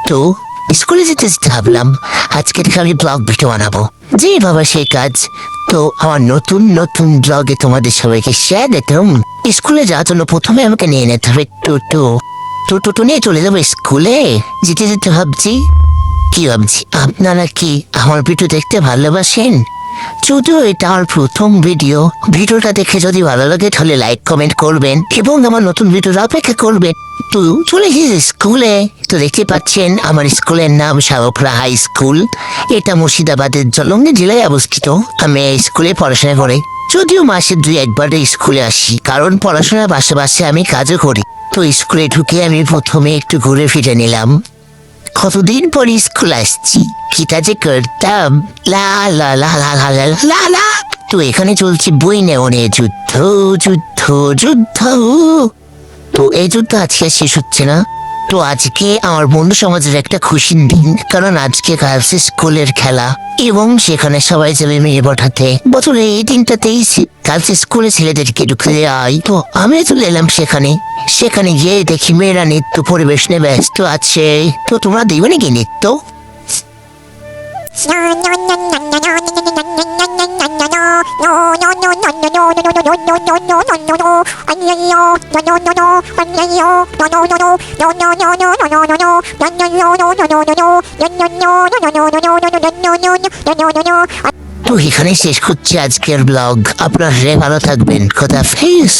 তো স্কুলে যেতে ভাবলাম আজকে থেকে আমি ব্লগ ভিডিও বানাবো, যে বাবা সেই কাজ। তো আমার নতুন নতুন ব্লগে তোমাদের সবাইকে শেয়ার দিতাম। স্কুলে যাওয়ার জন্য প্রথমে আমাকে নিয়ে নিতে হবে টোটো। তো টোটো নিয়ে চলে যাবো স্কুলে। যেতে যেতে ভাবছি, কি ভাবছি, আপনারা কি আমার ভিডিও দেখতে ভালোবাসেন? যদিও এটা আমার প্রথম ভিডিওটা দেখে যদি ভালো লাগে তাহলে লাইক কমেন্ট করবেন এবং আমার নতুন ভিডিওর অপেক্ষা করবেন। তো চলে গেছি স্কুলে। তো দেখতে পাচ্ছেন আমার স্কুলের নাম শাহপুরা হাই স্কুল। এটা মুর্শিদাবাদের জলঙ্গি জেলায় অবস্থিত। আমি এই স্কুলে পড়াশোনা করি, যদিও মাসে 2-1 বার স্কুলে আসি, কারণ পড়াশোনার পাশাপাশি আমি কাজও করি। তো স্কুলে ঢুকে আমি প্রথমে একটু ঘুরে ফিরে নিলাম। কতদিন পর স্কুল আসছি, কিটা যে করতাম। লা লা লা লা লা লা লা লা। তো এখানে চলছে বই নেওয়ানে যুদ্ধ যুদ্ধ যুদ্ধ। তো এই যুদ্ধ আজকে শেষ হচ্ছে না। তো আজকে আমার বন্ধু সমাজের একটা খুশির দিন, কারণ আজকে গার্লস স্কুলের খেলা এবং সেখানে সবাই যাবে মেয়ে পাঠাতে। বছরে এই দিনটাতেই গার্লস স্কুলে ছেলেদেরকে ঢুকতে দেয়। তো আমি চলে এলাম সেখানে গিয়ে দেখি মেয়েরা নৃত্য পরিবেশনে ব্যস্ত আছে। তো তোমরা দেখবে নাকি নৃত্য? তো এখানে শেষ করছি আজকের ব্লগ। আপনারা ভালো থাকবেন। খোদা হাফেজ।